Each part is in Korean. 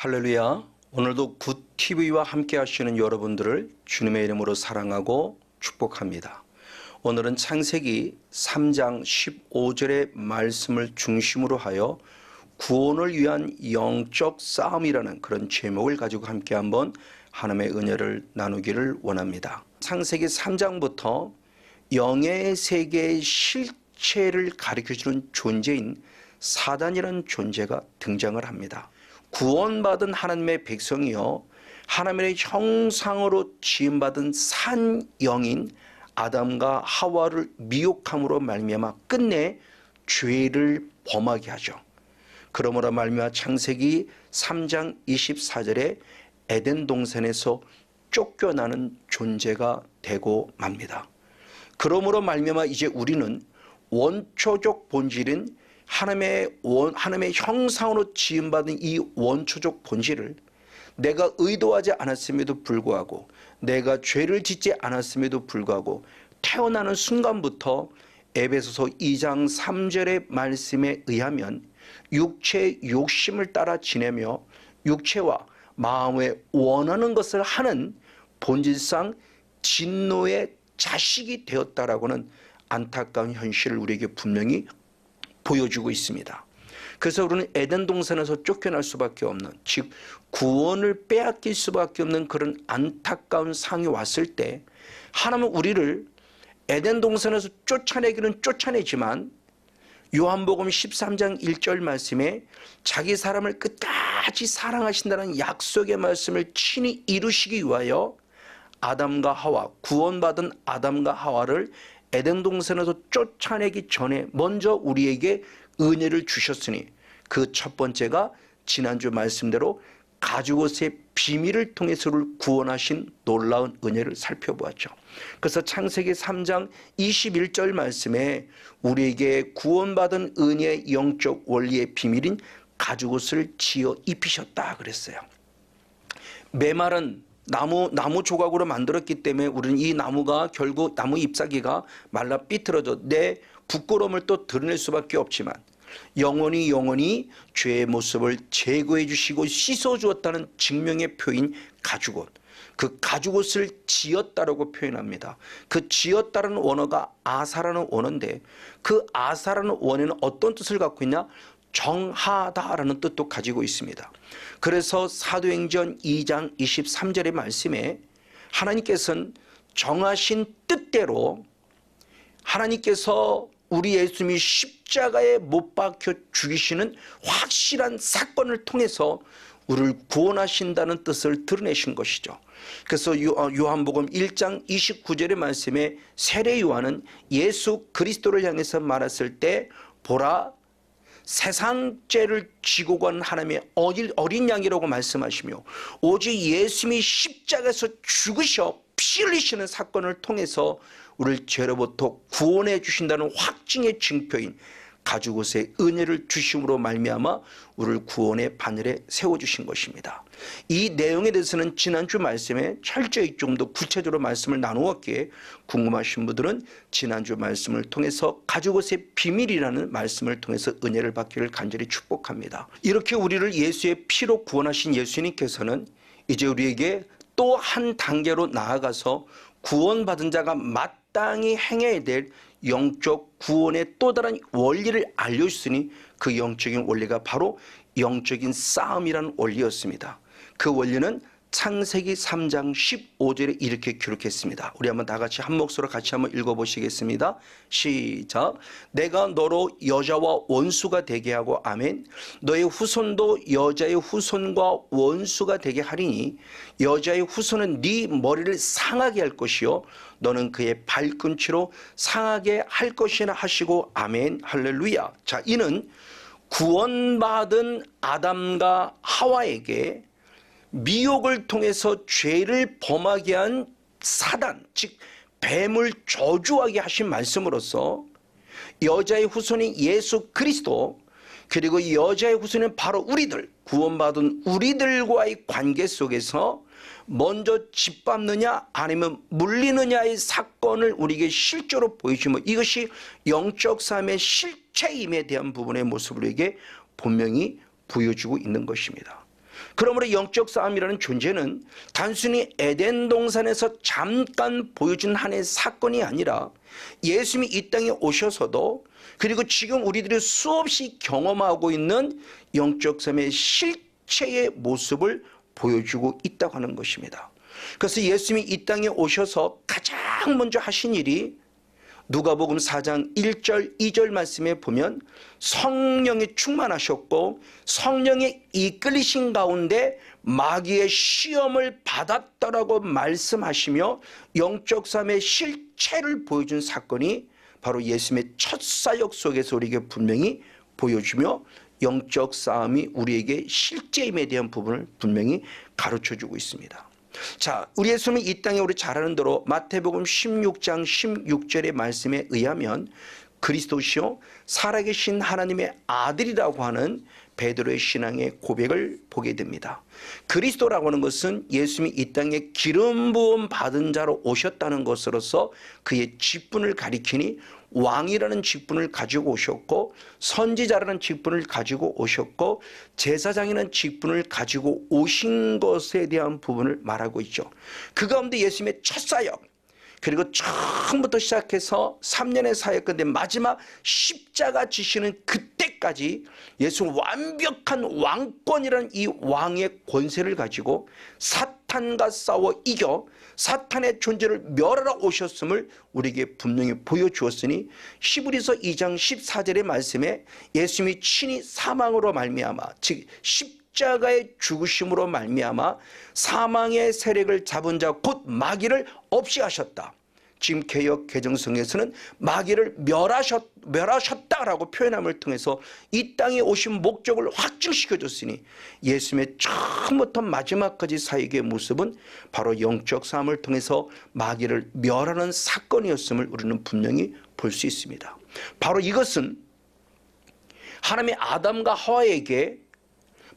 할렐루야. 오늘도 굿TV와 함께 하시는 여러분들을 주님의 이름으로 사랑하고 축복합니다. 오늘은 창세기 3장 15절의 말씀을 중심으로 하여 구원을 위한 영적 싸움이라는 그런 제목을 가지고 함께 한번 하나님의 은혜를 나누기를 원합니다. 창세기 3장부터 영의 세계의 실체를 가르쳐주는 존재인 사단이라는 존재가 등장을 합니다. 구원받은 하나님의 백성이요, 하나님의 형상으로 지음받은 산 영인 아담과 하와를 미혹함으로 말미암아 끝내 죄를 범하게 하죠. 그러므로 말미암아 창세기 3장 24절에 에덴 동산에서 쫓겨나는 존재가 되고 맙니다. 그러므로 말미암아 이제 우리는 원초적 본질인 하나님의 형상으로 지음받은 이 원초적 본질을 내가 의도하지 않았음에도 불구하고, 내가 죄를 짓지 않았음에도 불구하고 태어나는 순간부터 에베소서 2장 3절의 말씀에 의하면 육체의 욕심을 따라 지내며 육체와 마음에 원하는 것을 하는 본질상 진노의 자식이 되었다라고는 안타까운 현실을 우리에게 분명히 보여주고 있습니다. 그래서 우리는 에덴 동산에서 쫓겨날 수밖에 없는, 즉 구원을 빼앗길 수밖에 없는 그런 안타까운 상이 왔을 때 하나님은 우리를 에덴 동산에서 쫓아내기는 쫓아내지만 요한복음 13장 1절 말씀에 자기 사람을 끝까지 사랑하신다는 약속의 말씀을 친히 이루시기 위하여 아담과 하와, 구원받은 아담과 하와를 에덴 동산에서 쫓아내기 전에 먼저 우리에게 은혜를 주셨으니 그 첫 번째가 지난주 말씀대로 가죽옷의 비밀을 통해서 를 구원하신 놀라운 은혜를 살펴보았죠. 그래서 창세기 3장 21절 말씀에 우리에게 구원받은 은혜의 영적 원리의 비밀인 가죽옷을 지어 입히셨다 그랬어요. 메마른 나무 조각으로 만들었기 때문에 우리는 이 나무가 결국 나무 잎사귀가 말라 삐뚤어져 내 부끄러움을 또 드러낼 수밖에 없지만 영원히 죄의 모습을 제거해 주시고 씻어 주었다는 증명의 표인 가죽옷, 그 가죽옷을 지었다라고 표현합니다. 그 지었다라는 원어가 아사라는 원어인데 그 아사라는 원어는 어떤 뜻을 갖고 있냐? 정하다라는 뜻도 가지고 있습니다. 그래서 사도행전 2장 23절의 말씀에 하나님께서는 정하신 뜻대로 하나님께서 우리 예수님이 십자가에 못 박혀 죽이시는 확실한 사건을 통해서 우리를 구원하신다는 뜻을 드러내신 것이죠. 그래서 요한복음 1장 29절의 말씀에 세례 요한은 예수 그리스도를 향해서 말했을 때 보라 세상 죄를 지고 간 하나님의 어린 양이라고 말씀하시며 오직 예수님이 십자가에서 죽으셔 피 흘리시는 사건을 통해서 우리를 죄로부터 구원해 주신다는 확증의 증표인 가죽옷의 은혜를 주심으로 말미암아 우리를 구원의 바늘에 세워주신 것입니다. 이 내용에 대해서는 지난주 말씀에 철저히 좀 더 구체적으로 말씀을 나누었기에 궁금하신 분들은 지난주 말씀을 통해서 가죽옷의 비밀이라는 말씀을 통해서 은혜를 받기를 간절히 축복합니다. 이렇게 우리를 예수의 피로 구원하신 예수님께서는 이제 우리에게 또 한 단계로 나아가서 구원받은 자가 마땅히 행해야 될 영적 구원의 또 다른 원리를 알려주시니 그 영적인 원리가 바로 영적인 싸움이라는 원리였습니다. 그 원리는 창세기 3장 15절에 이렇게 기록했습니다. 우리 한번 다 같이 한 목소리로 같이 한번 읽어보시겠습니다. 시작. 내가 너로 여자와 원수가 되게 하고 아멘. 너의 후손도 여자의 후손과 원수가 되게 하리니 여자의 후손은 네 머리를 상하게 할 것이요 너는 그의 발꿈치로 상하게 할 것이라 하시고 아멘. 할렐루야. 자, 이는 구원받은 아담과 하와에게 미혹을 통해서 죄를 범하게 한 사단, 즉 뱀을 저주하게 하신 말씀으로서 여자의 후손인 예수 그리스도, 그리고 여자의 후손은 바로 우리들, 구원받은 우리들과의 관계 속에서 먼저 짓밟느냐 아니면 물리느냐의 사건을 우리에게 실제로 보여주며 이것이 영적 삶의 실체임에 대한 부분의 모습을 우리에게 분명히 보여주고 있는 것입니다. 그러므로 영적 싸움이라는 존재는 단순히 에덴 동산에서 잠깐 보여준 하나의 사건이 아니라 예수님이 이 땅에 오셔서도, 그리고 지금 우리들이 수없이 경험하고 있는 영적 싸움의 실체의 모습을 보여주고 있다고 하는 것입니다. 그래서 예수님이 이 땅에 오셔서 가장 먼저 하신 일이 누가복음 4장 1절 2절 말씀에 보면 성령에 충만하셨고 성령에 이끌리신 가운데 마귀의 시험을 받았다라고 말씀하시며 영적 싸움의 실체를 보여준 사건이 바로 예수님의 첫 사역 속에서 우리에게 분명히 보여주며 영적 싸움이 우리에게 실제임에 대한 부분을 분명히 가르쳐주고 있습니다. 자, 우리 예수님은 이 땅에 우리 잘 아는 대로 마태복음 16장 16절의 말씀에 의하면 그리스도시요 살아계신 하나님의 아들이라고 하는 베드로의 신앙의 고백을 보게 됩니다. 그리스도라고 하는 것은 예수님이 이 땅에 기름 부음 받은 자로 오셨다는 것으로서 그의 직분을 가리키니 왕이라는 직분을 가지고 오셨고 선지자라는 직분을 가지고 오셨고 제사장이라는 직분을 가지고 오신 것에 대한 부분을 말하고 있죠. 그 가운데 예수님의 첫 사역, 그리고 처음부터 시작해서 3년의 사역인데 마지막 십자가 지시는 그때까지 예수는 완벽한 왕권이라는 이 왕의 권세를 가지고 사탄과 싸워 이겨 사탄의 존재를 멸하러 오셨음을 우리에게 분명히 보여주었으니 히브리서 2장 14절의 말씀에 예수님이 친히 사망으로 말미암아, 즉 십자가의 죽으심으로 말미암아 사망의 세력을 잡은 자 곧 마귀를 없이 하셨다. 지금 개역 개정성에서는 마귀를 멸하셨다라고 표현함을 통해서 이 땅에 오신 목적을 확증시켜줬으니 예수님의 처음부터 마지막까지 사역의 모습은 바로 영적 싸움을 통해서 마귀를 멸하는 사건이었음을 우리는 분명히 볼 수 있습니다. 바로 이것은 하나님의 아담과 하와에게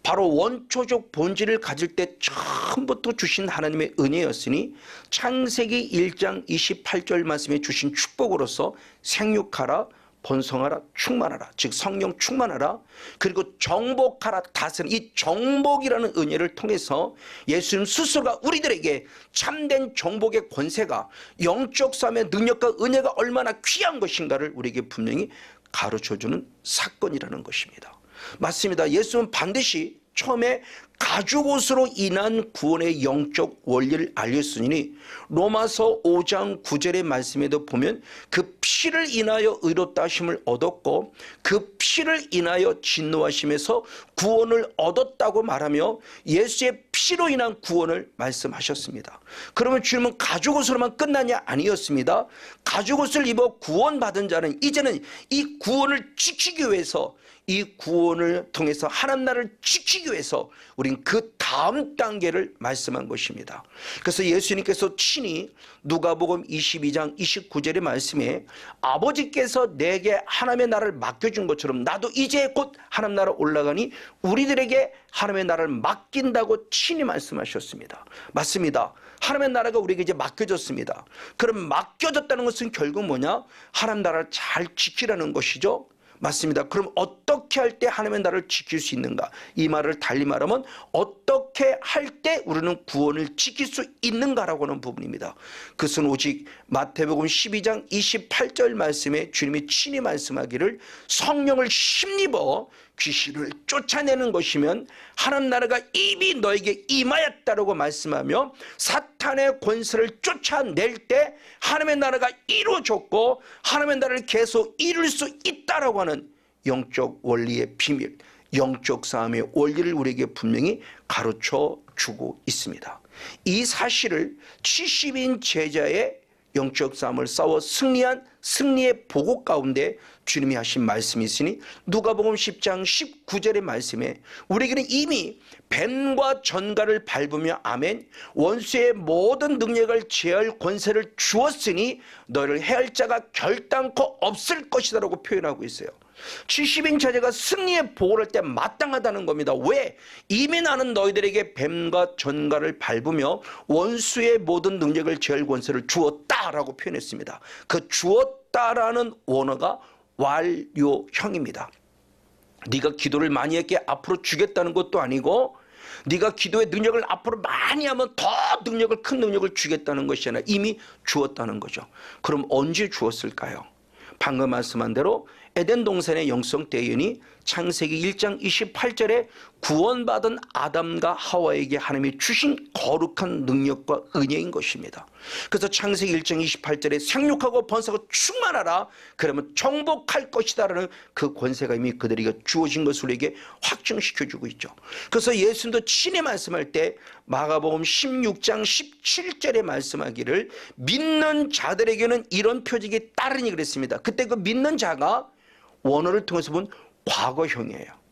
바로 원초적 본질을 가질 때 처음부터 주신 하나님의 은혜였으니 창세기 1장 28절 말씀에 주신 축복으로서 생육하라 번성하라 충만하라, 즉 성령 충만하라, 그리고 정복하라 다스리는 이 정복이라는 은혜를 통해서 예수님 스스로가 우리들에게 참된 정복의 권세가 영적 싸움의 능력과 은혜가 얼마나 귀한 것인가를 우리에게 분명히 가르쳐주는 사건이라는 것입니다. 맞습니다. 예수는 반드시 처음에 가죽옷으로 인한 구원의 영적 원리를 알렸으니 로마서 5장 9절의 말씀에도 보면 그 피를 인하여 의롭다 하심을 얻었고 그 피를 인하여 진노하심에서 구원을 얻었다고 말하며 예수의 피로 인한 구원을 말씀하셨습니다. 그러면 주님은 가죽옷으로만 끝나냐? 아니었습니다. 가죽옷을 입어 구원받은 자는 이제는 이 구원을 지키기 위해서, 이 구원을 통해서 하나님 나라를 지키기 위해서 우린 그 다음 단계를 말씀한 것입니다. 그래서 예수님께서 친히 누가복음 22장 29절의 말씀에 아버지께서 내게 하나님의 나라를 맡겨준 것처럼 나도 이제 곧 하나님 나라 올라가니 우리들에게 하나님의 나라를 맡긴다고 친히 말씀하셨습니다. 맞습니다. 하나님의 나라가 우리에게 이제 맡겨졌습니다. 그럼 맡겨졌다는 것은 결국 뭐냐? 하나님 나라를 잘 지키라는 것이죠. 맞습니다. 그럼 어떻게 할 때 하나님의 나라를 지킬 수 있는가? 이 말을 달리 말하면 어떻게 할 때 우리는 구원을 지킬 수 있는가라고 하는 부분입니다. 그것은 오직 마태복음 12장 28절 말씀에 주님이 친히 말씀하기를 성령을 힘입어 귀신을 쫓아내는 것이면 하나님 나라가 이미 너에게 임하였다라고 말씀하며 사탄의 권세를 쫓아낼 때 하나님의 나라가 이루어졌고 하나님의 나라를 계속 이룰 수 있다라고 하는 영적 원리의 비밀, 영적 싸움의 원리를 우리에게 분명히 가르쳐 주고 있습니다. 이 사실을 70인 제자의 영적 싸움을 싸워 승리한 승리의 보고 가운데 주님이 하신 말씀이 있으니 누가복음 10장 19절의 말씀에 우리에게는 이미 뱀과 전갈을 밟으며 아멘 원수의 모든 능력을 제할 권세를 주었으니 너를 해할 자가 결단코 없을 것이다 라고 표현하고 있어요. 70인 제자가 승리의 보고를 할 때 마땅하다는 겁니다. 왜? 이미 나는 너희들에게 뱀과 전갈을 밟으며 원수의 모든 능력을 제할 권세를 주었다라고 표현했습니다. 그 주었다라는 원어가 완료형입니다. 네가 기도를 많이 했기에 앞으로 주겠다는 것도 아니고 네가 기도의 능력을 앞으로 많이 하면 더 큰 능력을 주겠다는 것이 아니라 이미 주었다는 거죠. 그럼 언제 주었을까요? 방금 말씀한 대로 에덴 동산의 영성 대연이 창세기 1장 28절에 구원받은 아담과 하와에게 하나님이 주신 거룩한 능력과 은혜인 것입니다. 그래서 창세기 1장 28절에 생육하고 번성하고 충만하라, 그러면 정복할 것이다라는 그 권세가 이미 그들에게 주어진 것을 우리에게 확증시켜주고 있죠. 그래서 예수님도 친히 말씀할 때 마가복음 16장 17절에 말씀하기를 믿는 자들에게는 이런 표적이 따르니 그랬습니다. 그때 그 믿는 자가 원어를 통해서 본 과거형이에요.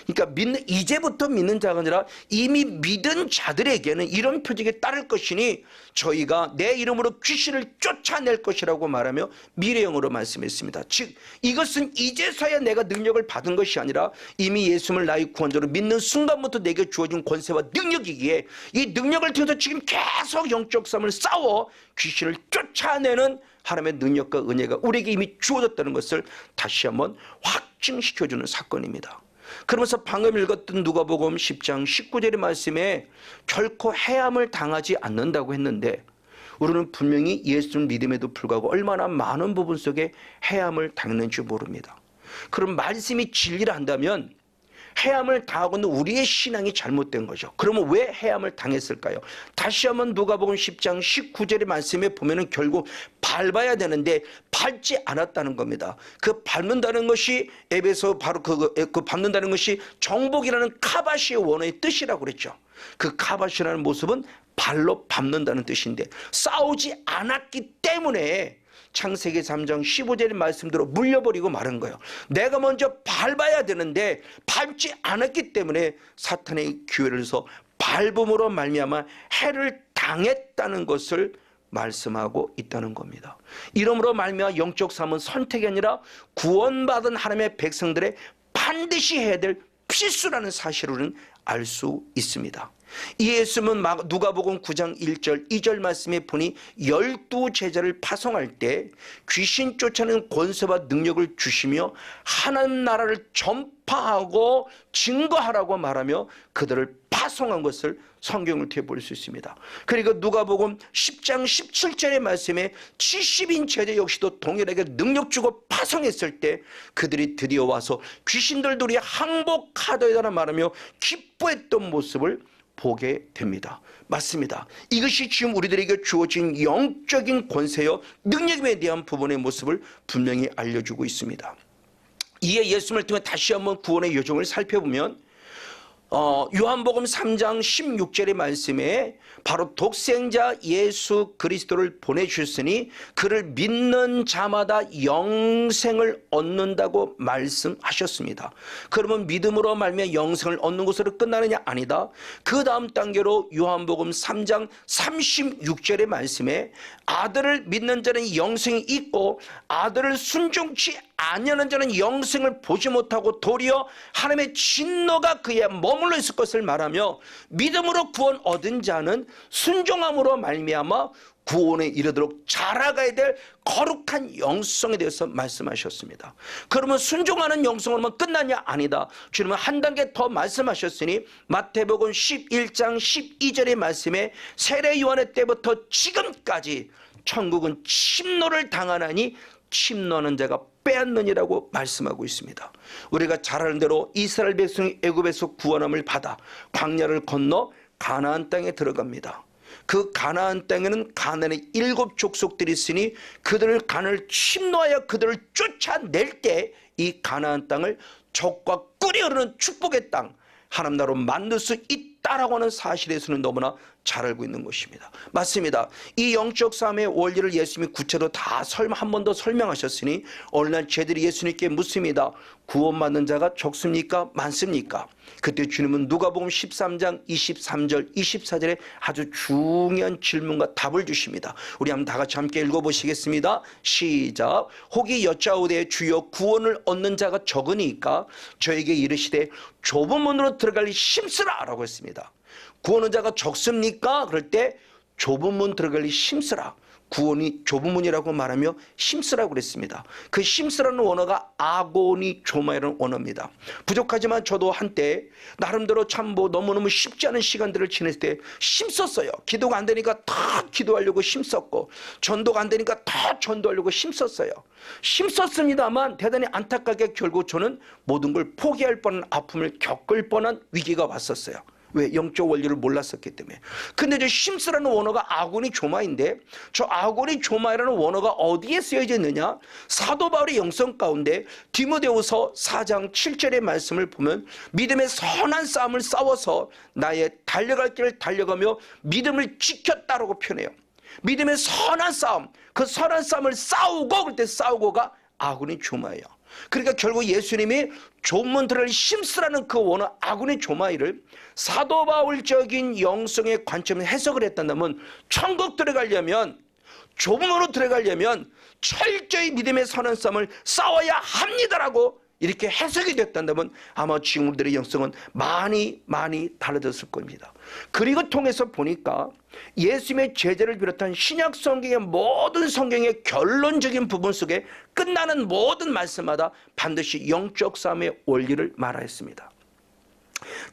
그러니까 이제부터 믿는 자가 아니라 이미 믿은 자들에게는 이런 표적이 따를 것이니 저희가 내 이름으로 귀신을 쫓아낼 것이라고 말하며 미래형으로 말씀했습니다. 즉 이것은 이제서야 내가 능력을 받은 것이 아니라 이미 예수님을 나의 구원자로 믿는 순간부터 내게 주어진 권세와 능력이기에 이 능력을 통해서 지금 계속 영적 싸움을 싸워 귀신을 쫓아내는 하나님의 능력과 은혜가 우리에게 이미 주어졌다는 것을 다시 한번 확증시켜주는 사건입니다. 그러면서 방금 읽었던 누가복음 10장 19절의 말씀에 결코 해함을 당하지 않는다고 했는데 우리는 분명히 예수를 믿음에도 불구하고 얼마나 많은 부분 속에 해함을 당했는지 모릅니다. 그럼 말씀이 진리라 한다면 해함을 당하고 있는 우리의 신앙이 잘못된 거죠. 그러면 왜 해함을 당했을까요? 다시 한번 누가복음 10장 19절의 말씀에 보면은 결국 밟아야 되는데 밟지 않았다는 겁니다. 그 밟는다는 것이 에베소 바로 그 밟는다는 것이 정복이라는 카바시의 원어의 뜻이라고 그랬죠. 그 카바시라는 모습은 발로 밟는다는 뜻인데 싸우지 않았기 때문에 창세기 3장 15절의 말씀대로 물려버리고 마른 거예요. 내가 먼저 밟아야 되는데 밟지 않았기 때문에 사탄의 기회를 해서 밟음으로 말미암아 해를 당했다는 것을 말씀하고 있다는 겁니다. 이러므로 말미암아 영적 삶은 선택이 아니라 구원받은 하나님의 백성들의 반드시 해야 될 필수라는 사실을 알 수 있습니다. 이 예수님은 누가복음 9장 1절 2절 말씀에 보니 12제자를 파송할 때 귀신 쫓아내는 권세와 능력을 주시며 하나님 나라를 전파하고 증거하라고 말하며 그들을 파송한 것을 성경을 통해 볼 수 있습니다. 그리고 누가복음 10장 17절의 말씀에 70인 제자 역시도 동일하게 능력 주고 파송했을 때 그들이 드디어 와서 귀신들도 우리 항복하더이다라 말하며 기뻐했던 모습을 보게 됩니다. 맞습니다. 이것이 지금 우리들에게 주어진 영적인 권세여 능력에 대한 부분의 모습을 분명히 알려주고 있습니다. 이에 예수님을 통해 다시 한번 구원의 여정을 살펴보면 요한복음 3장 16절의 말씀에 바로 독생자 예수 그리스도를 보내주셨으니 그를 믿는 자마다 영생을 얻는다고 말씀하셨습니다. 그러면 믿음으로 말미암아 영생을 얻는 것으로 끝나느냐? 아니다. 그 다음 단계로 요한복음 3장 36절의 말씀에 아들을 믿는 자는 영생이 있고 아들을 순종치 아니하는 자는 영생을 보지 못하고 도리어 하나님의 진노가 그에 머물러 있을 것을 말하며 믿음으로 구원 얻은 자는 순종함으로 말미암아 구원에 이르도록 자라가야 될 거룩한 영성에 대해서 말씀하셨습니다. 그러면 순종하는 영성으로만 끝나냐? 아니다. 주님은 한 단계 더 말씀하셨으니 마태복음 11장 12절의 말씀에 세례 요한의 때부터 지금까지 천국은 침노를 당하나니 침노하는 자가 빼앗느니라고 말씀하고 있습니다. 우리가 잘 아는 대로 이스라엘 백성이 애굽에서 구원함을 받아 광야를 건너 가나안 땅에 들어갑니다. 그 가나안 땅에는 가나안의 7 족속들이 있으니 그들을 가나안을 침노하여 그들을 쫓아낼 때 이 가나안 땅을 적과 꿀이 흐르는 축복의 땅 하나님 나라로 만들 수 있다라고 하는 사실에서는 너무나 잘 알고 있는 것입니다. 맞습니다. 이 영적 싸움의 원리를 예수님이 구체로 다 한 번 더 설명하셨으니 어느 날 제들이 예수님께 묻습니다. 구원받는 자가 적습니까? 많습니까? 그때 주님은 누가복음 13장 23절 24절에 아주 중요한 질문과 답을 주십니다. 우리 한번 다 같이 함께 읽어보시겠습니다. 시작. 혹이 여짜오되 주여 구원을 얻는 자가 적으니까 저에게 이르시되 좁은 문으로 들어가리 힘쓰라 라고 했습니다. 구원은 자가 적습니까? 그럴 때 좁은 문 들어가리 힘쓰라. 구원이 좁은 문이라고 말하며 힘쓰라고 그랬습니다. 그 힘쓰라는 원어가 아고니 조마이라는 원어입니다. 부족하지만 저도 한때 나름대로 참 너무너무 쉽지 않은 시간들을 지냈을 때 힘썼어요. 기도가 안 되니까 더 기도하려고 힘썼고, 전도가 안 되니까 더 전도하려고 힘썼어요. 힘썼습니다만 대단히 안타깝게 결국 저는 모든 걸 포기할 뻔한 아픔을 겪을 뻔한 위기가 왔었어요. 왜? 영적 원리를 몰랐었기 때문에. 근데 저 힘쓰라는 원어가 아고니 조마인데, 저 아고니 조마이라는 원어가 어디에 쓰여져 있느냐? 사도 바울의 영성 가운데 디모데후서 4장 7절의 말씀을 보면 믿음의 선한 싸움을 싸워서 나의 달려갈 길을 달려가며 믿음을 지켰다라고 표현해요. 믿음의 선한 싸움, 그 선한 싸움을 싸우고, 그때 싸우고가 아고니 조마예요. 그러니까 결국 예수님이 좁은 문 들어갈 힘쓰라는 그 원어 아고니 조마이를 사도 바울적인 영성의 관점에서 해석을 했다면, 천국 들어가려면, 좁은 문으로 들어가려면 철저히 믿음의 선한 싸움을 싸워야 합니다라고 이렇게 해석이 됐다면 아마 지금 우리들의 영성은 많이 달라졌을 겁니다. 그리고 통해서 보니까 예수님의 제자를 비롯한 신약 성경의 모든 성경의 결론적인 부분 속에 끝나는 모든 말씀마다 반드시 영적 싸움의 원리를 말하였습니다.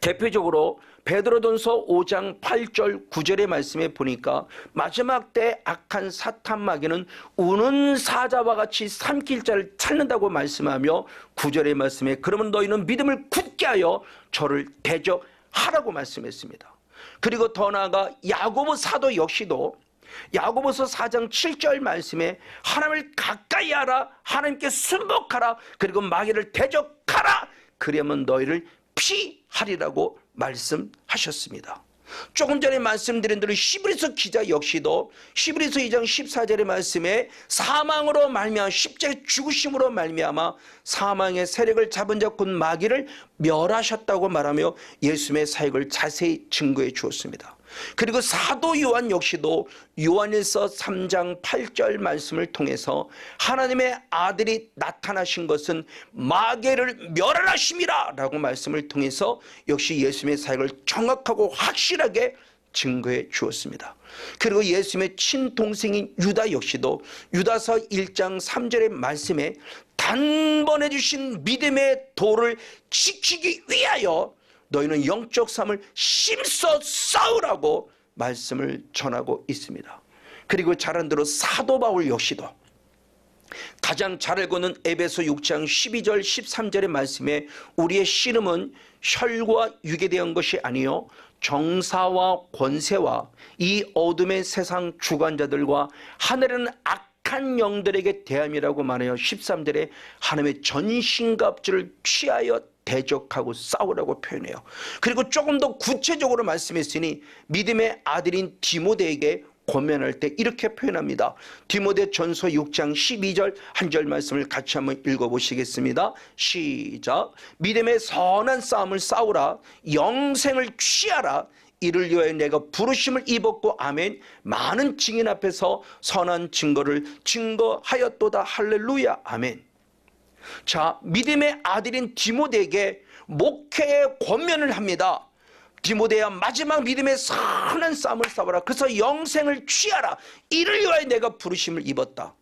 대표적으로 베드로전서 5장 8절 9절의 말씀에 보니까 마지막 때 악한 사탄 마귀는 우는 사자와 같이 삼킬 자를 찾는다고 말씀하며 9절의 말씀에 그러면 너희는 믿음을 굳게 하여 저를 대적하라고 말씀했습니다. 그리고 더 나아가 야고보 사도 역시도 야고보서 4장 7절 말씀에 하나님을 가까이 하라, 하나님께 순복하라, 그리고 마귀를 대적하라, 그러면 너희를 피하리라고 말씀하셨습니다. 조금 전에 말씀드린 대로 히브리서 기자 역시도 히브리서 2장 14절의 말씀에 사망으로 말미암아 십자가의 죽으심으로 말미암아 사망의 세력을 잡은 자 곧 마귀를 멸하셨다고 말하며 예수님의 사역을 자세히 증거해 주었습니다. 그리고 사도 요한 역시도 요한일서 3장 8절 말씀을 통해서 하나님의 아들이 나타나신 것은 마귀를 멸하심이라 라고 말씀을 통해서 역시 예수님의 사역을 정확하고 확실하게 증거해 주었습니다. 그리고 예수님의 친동생인 유다 역시도 유다서 1장 3절의 말씀에 단번에 주신 믿음의 도를 지키기 위하여 너희는 영적 싸움을 힘써 싸우라고 말씀을 전하고 있습니다. 그리고 잘 안 들어 사도 바울 역시도 가장 잘 알고는 에베소 6장 12절 13절의 말씀에 우리의 씨름은 혈과 육에 대한 것이 아니요 정사와 권세와 이 어둠의 세상 주관자들과 하늘에는 악한 영들에게 대함이라고 말해요. 13절에 하나님의 전신갑주를 취하여 대적하고 싸우라고 표현해요. 그리고 조금 더 구체적으로 말씀했으니 믿음의 아들인 디모데에게 권면할 때 이렇게 표현합니다. 디모데 전서 6장 12절 한 절 말씀을 같이 한번 읽어보시겠습니다. 시작. 믿음의 선한 싸움을 싸우라, 영생을 취하라, 이를 위하여 내가 부르심을 입었고 아멘. 많은 증인 앞에서 선한 증거를 증거하였도다. 할렐루야 아멘. 자, 믿음의 아들인 디모데에게 목회의 권면을 합니다. 디모데야, 마지막 믿음의 선한 싸움을 싸워라. 그래서 영생을 취하라. 이를 위하여 내가 부르심을 입었다.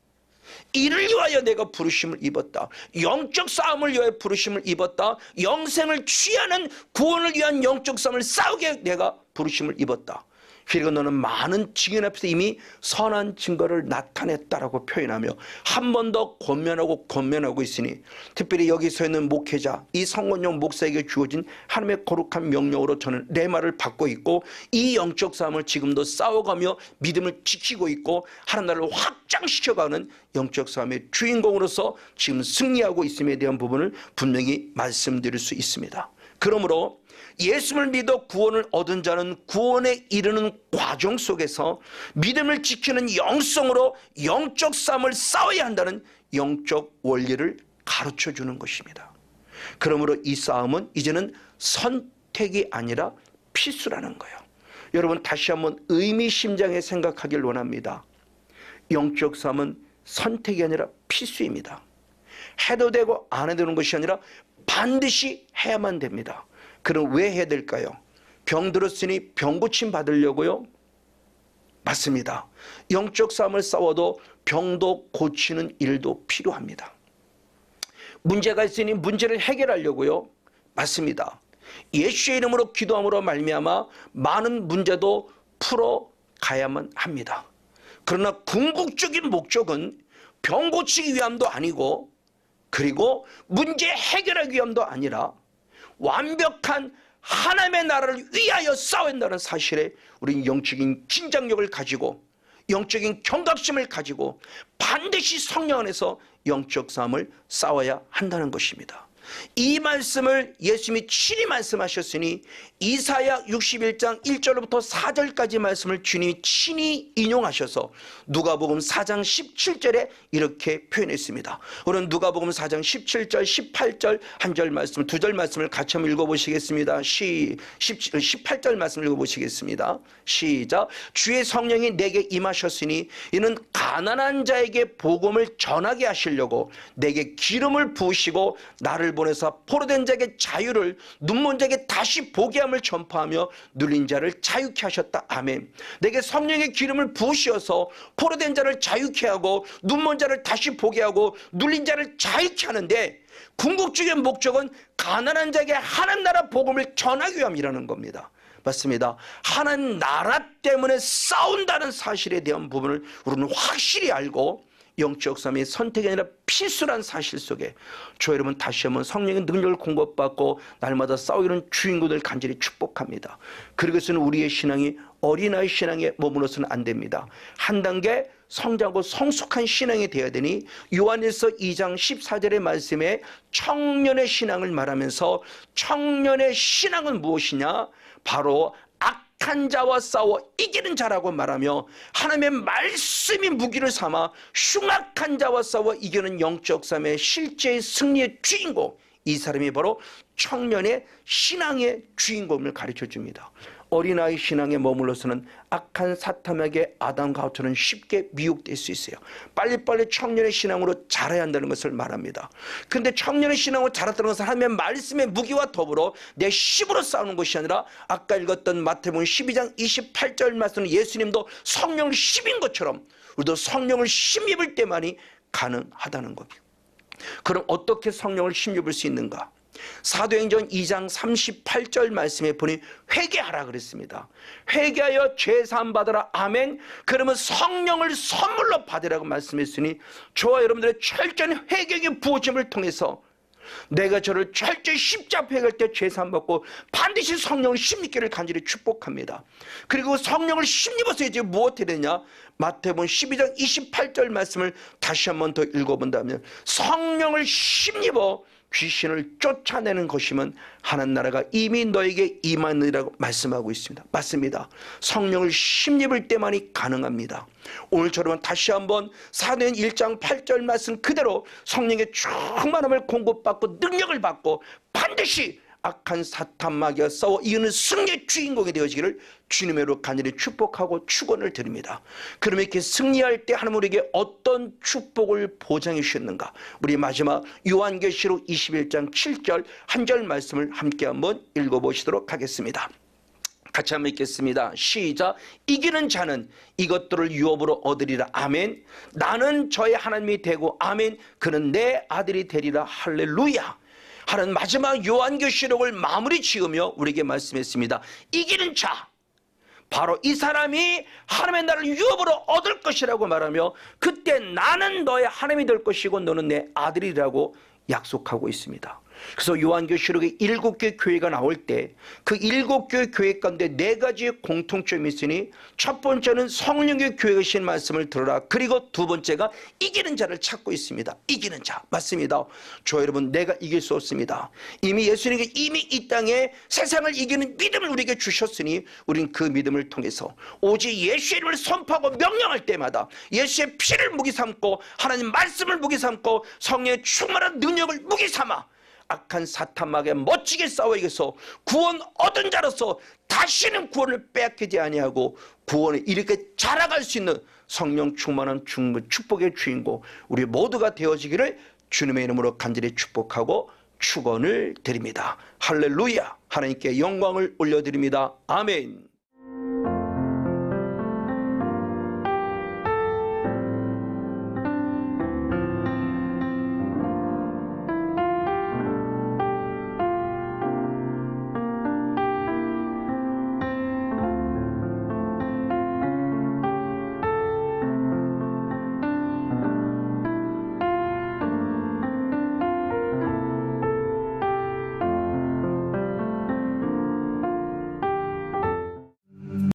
이를 위하여 내가 부르심을 입었다. 영적 싸움을 위하여 부르심을 입었다. 영생을 취하는 구원을 위한 영적 싸움을 싸우게 내가 부르심을 입었다. 그리고 너는 많은 증인 앞에서 이미 선한 증거를 나타냈다라고 표현하며 한 번 더 권면하고 있으니 특별히 여기서 있는 목회자, 이 성원용 목사에게 주어진 하나님의 거룩한 명령으로 저는 내 말을 받고 있고 이 영적 싸움을 지금도 싸워가며 믿음을 지키고 있고 하나님 나라를 확장시켜가는 영적 싸움의 주인공으로서 지금 승리하고 있음에 대한 부분을 분명히 말씀드릴 수 있습니다. 그러므로 예수를 믿어 구원을 얻은 자는 구원에 이르는 과정 속에서 믿음을 지키는 영성으로 영적 싸움을 싸워야 한다는 영적 원리를 가르쳐 주는 것입니다. 그러므로 이 싸움은 이제는 선택이 아니라 필수라는 거예요. 여러분 다시 한번 의미심장에 생각하길 원합니다. 영적 싸움은 선택이 아니라 필수입니다. 해도 되고 안 해도 되는 것이 아니라 반드시 해야만 됩니다. 그럼 왜 해야 될까요? 병 들었으니 병 고침 받으려고요? 맞습니다. 영적 싸움을 싸워도 병도 고치는 일도 필요합니다. 문제가 있으니 문제를 해결하려고요. 맞습니다. 예수의 이름으로 기도함으로 말미암아 많은 문제도 풀어가야만 합니다. 그러나 궁극적인 목적은 병 고치기 위함도 아니고, 그리고 문제 해결하기 위함도 아니라 완벽한 하나님의 나라를 위하여 싸워야 한다는 사실에 우리는 영적인 긴장력을 가지고 영적인 경각심을 가지고 반드시 성령 안에서 영적 싸움을 싸워야 한다는 것입니다. 이 말씀을 예수님이 친히 말씀하셨으니 이사야 61장 1절부터 4절까지 말씀을 주님이 친히 인용하셔서 누가복음 4장 17절에 이렇게 표현했습니다. 오늘 누가복음 4장 17절 18절 한 절 말씀, 두 절 말씀을 같이 한번 읽어보시겠습니다. 18절 말씀 읽어보시겠습니다. 시작. 주의 성령이 내게 임하셨으니 이는 가난한 자에게 복음을 전하게 하시려고 내게 기름을 부으시고 나를 보내사 포로된 자에게 자유를, 눈먼 자에게 다시 보게 함을 전파하며 눌린 자를 자유케 하셨다. 아멘. 내게 성령의 기름을 부으셔서 포로된 자를 자유케 하고 눈먼 자를 다시 보게 하고 눌린 자를 자유케 하는데, 궁극적인 목적은 가난한 자에게 하나님 나라 복음을 전하기 위함이라는 겁니다. 맞습니다. 하나님 나라 때문에 싸운다는 사실에 대한 부분을 우리는 확실히 알고 영적 싸움이 선택이 아니라 필수란 사실 속에 저 여러분 다시 한번 성령의 능력을 공급받고 날마다 싸우는 주인공들 간절히 축복합니다. 그러고서는 우리의 신앙이 어린아이 신앙에 머물러서는 안 됩니다. 한 단계 성장하고 성숙한 신앙이 되어야 되니 요한일서 2장 14절의 말씀에 청년의 신앙을 말하면서 청년의 신앙은 무엇이냐? 바로 악한 자와 싸워 이기는 자라고 말하며 하나님의 말씀이 무기를 삼아 흉악한 자와 싸워 이기는 영적 싸움의 실제의 승리의 주인공, 이 사람이 바로 청년의 신앙의 주인공을 가르쳐 줍니다. 어린아이 신앙에 머물러서는 악한 사탄에게 아담과 하와처럼 쉽게 미혹될 수 있어요. 빨리빨리 청년의 신앙으로 자라야 한다는 것을 말합니다. 그런데 청년의 신앙으로 자랐다는 것은 하나님의 말씀의 무기와 더불어 내 힘으로 싸우는 것이 아니라 아까 읽었던 마태복음 12장 28절 말씀은 예수님도 성령을 힘입은 것처럼 우리도 성령을 힘입을 때만이 가능하다는 겁니다. 그럼 어떻게 성령을 힘입을 수 있는가? 사도행전 2장 38절 말씀에 보니 회개하라 그랬습니다. 회개하여 죄사함 받으라. 아멘. 그러면 성령을 선물로 받으라고 말씀했으니 저와 여러분들의 철저한 회개의 부어짐을 통해서 내가 저를 철저히 십자가 회개할 때 죄사함 받고 반드시 성령을 힘입기를 간절히 축복합니다. 그리고 성령을 힘입어서 이제 무엇이 되냐? 마태복음 12장 28절 말씀을 다시 한번 더 읽어본다면 성령을 힘입어 귀신을 쫓아내는 것이면 하나님 나라가 이미 너에게 임하느니라고 말씀하고 있습니다. 맞습니다. 성령을 힘입을 때만이 가능합니다. 오늘처럼 다시 한번 사도행 1장 8절 말씀 그대로 성령의 충만함을 공급받고 능력을 받고 반드시 악한 사탄 마귀와 싸워 이기는 승리의 주인공이 되어지기를 주님의 이름으로 간절히 축복하고 축원을 드립니다. 그러면 이렇게 승리할 때 하나님 우리에게 어떤 축복을 보장해 주셨는가? 우리 마지막 요한계시록 21장 7절 한 절 말씀을 함께 한번 읽어보시도록 하겠습니다. 같이 한번 읽겠습니다. 시작. 이기는 자는 이것들을 유업으로 얻으리라. 아멘. 나는 저의 하나님이 되고 아멘. 그는 내 아들이 되리라. 할렐루야. 하는 마지막 요한계시록을 마무리 지으며 우리에게 말씀했습니다. 이기는 자, 바로 이 사람이 하나님의 나라를 유업으로 얻을 것이라고 말하며 그때 나는 너의 하나님이 될 것이고 너는 내 아들이라고 약속하고 있습니다. 그래서 요한계시록에 7개 교회가 나올 때 그 7개 교회 가운데 4가지의 공통점이 있으니 첫 번째는 성령의 교회가 신 말씀을 들어라. 그리고 두 번째가 이기는 자를 찾고 있습니다. 이기는 자. 맞습니다. 저 여러분 내가 이길 수 없습니다. 이미 예수님이 이미 이 땅에 세상을 이기는 믿음을 우리에게 주셨으니 우린 그 믿음을 통해서 오직 예수의 이름을 선포하고 명령할 때마다 예수의 피를 무기 삼고 하나님 말씀을 무기 삼고 성령의 충만한 능력을 무기 삼아 악한 사탄 마귀에 멋지게 싸워 이겨서 구원 얻은 자로서 다시는 구원을 빼앗기지 아니하고 구원을 이렇게 자라갈 수 있는 성령 충만한 축복의 주인공 우리 모두가 되어지기를 주님의 이름으로 간절히 축복하고 축원을 드립니다. 할렐루야. 하나님께 영광을 올려드립니다. 아멘.